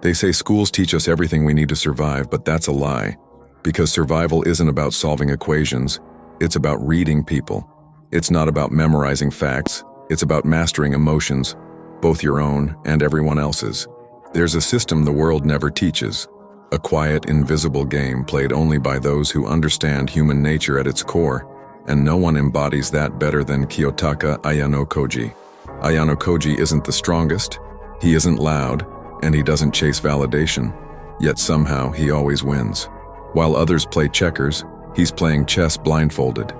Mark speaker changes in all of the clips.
Speaker 1: They say schools teach us everything we need to survive, but that's a lie. Because survival isn't about solving equations, it's about reading people. It's not about memorizing facts, it's about mastering emotions, both your own and everyone else's. There's a system the world never teaches. A quiet, invisible game played only by those who understand human nature at its core, and no one embodies that better than Kiyotaka Ayanokoji. Ayanokoji isn't the strongest, he isn't loud, and he doesn't chase validation, yet somehow he always wins. While others play checkers, he's playing chess blindfolded.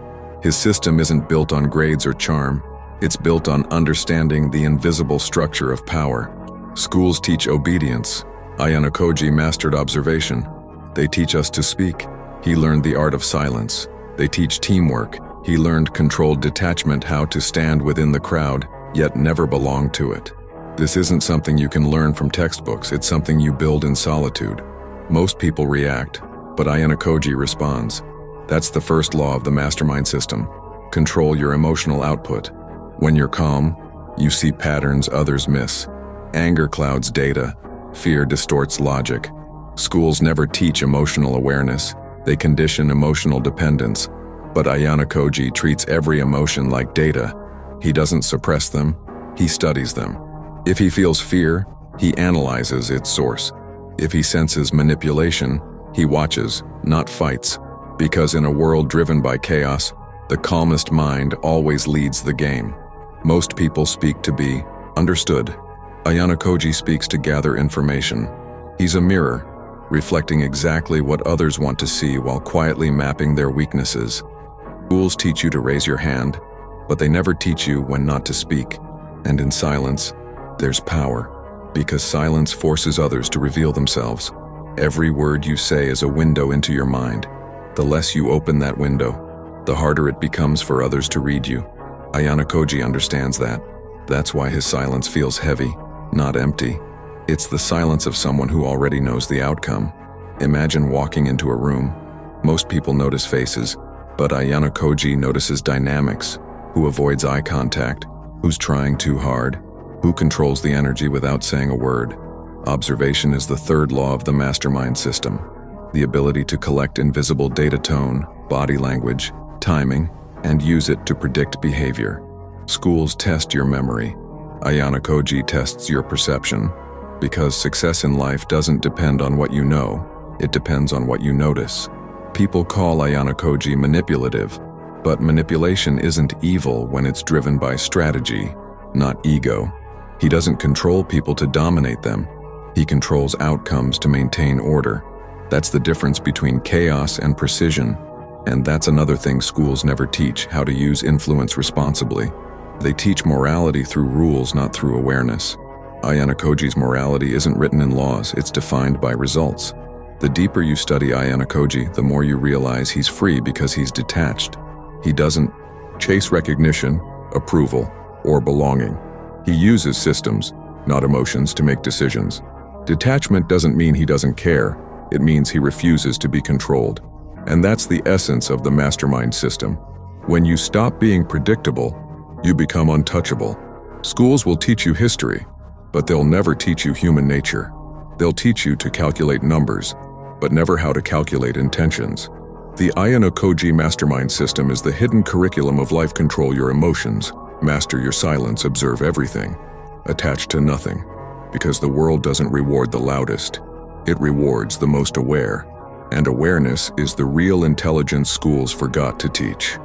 Speaker 1: His system isn't built on grades or charm, it's built on understanding the invisible structure of power. Schools teach obedience. Ayanokoji mastered observation. They teach us to speak. He learned the art of silence. They teach teamwork. He learned controlled detachment, how to stand within the crowd, yet never belong to it. This isn't something you can learn from textbooks, it's something you build in solitude. Most people react, but Ayanokoji responds. That's the first law of the mastermind system. Control your emotional output. When you're calm, you see patterns others miss. Anger clouds data. Fear distorts logic. Schools never teach emotional awareness. They condition emotional dependence. But Ayanokoji treats every emotion like data. He doesn't suppress them, he studies them. If he feels fear, he analyzes its source. If he senses manipulation, he watches, not fights. Because in a world driven by chaos, the calmest mind always leads the game. Most people speak to be understood. Ayanokoji speaks to gather information. He's a mirror, reflecting exactly what others want to see while quietly mapping their weaknesses. Schools teach you to raise your hand, but they never teach you when not to speak. And in silence, there's power, because silence forces others to reveal themselves. Every word you say is a window into your mind. The less you open that window, the harder it becomes for others to read you. Ayanokoji understands that. That's why his silence feels heavy, not empty. It's the silence of someone who already knows the outcome. Imagine walking into a room. Most people notice faces, but Ayanokoji notices dynamics. Who avoids eye contact? Who's trying too hard? Who controls the energy without saying a word? Observation is the third law of the mastermind system. The ability to collect invisible data, tone, body language, timing, and use it to predict behavior. Schools test your memory. Ayanokoji tests your perception. Because success in life doesn't depend on what you know, it depends on what you notice. People call Ayanokoji manipulative, but manipulation isn't evil when it's driven by strategy, not ego. He doesn't control people to dominate them. He controls outcomes to maintain order. That's the difference between chaos and precision. And that's another thing schools never teach: how to use influence responsibly. They teach morality through rules, not through awareness. Ayanokoji's morality isn't written in laws, it's defined by results. The deeper you study Ayanokoji, the more you realize he's free because he's detached. He doesn't chase recognition, approval, or belonging. He uses systems, not emotions, to make decisions. Detachment doesn't mean he doesn't care, it means he refuses to be controlled. And that's the essence of the mastermind system. When you stop being predictable, you become untouchable. Schools will teach you history, but they'll never teach you human nature. They'll teach you to calculate numbers, but never how to calculate intentions. The Ayanokoji Mastermind System is the hidden curriculum of life. Control your emotions, master your silence, observe everything, attach to nothing. Because the world doesn't reward the loudest, it rewards the most aware. And awareness is the real intelligence schools forgot to teach.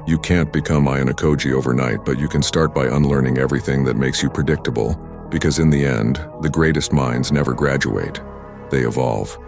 Speaker 1: You can't become Ayanokoji overnight, but you can start by unlearning everything that makes you predictable. Because in the end, the greatest minds never graduate, they evolve.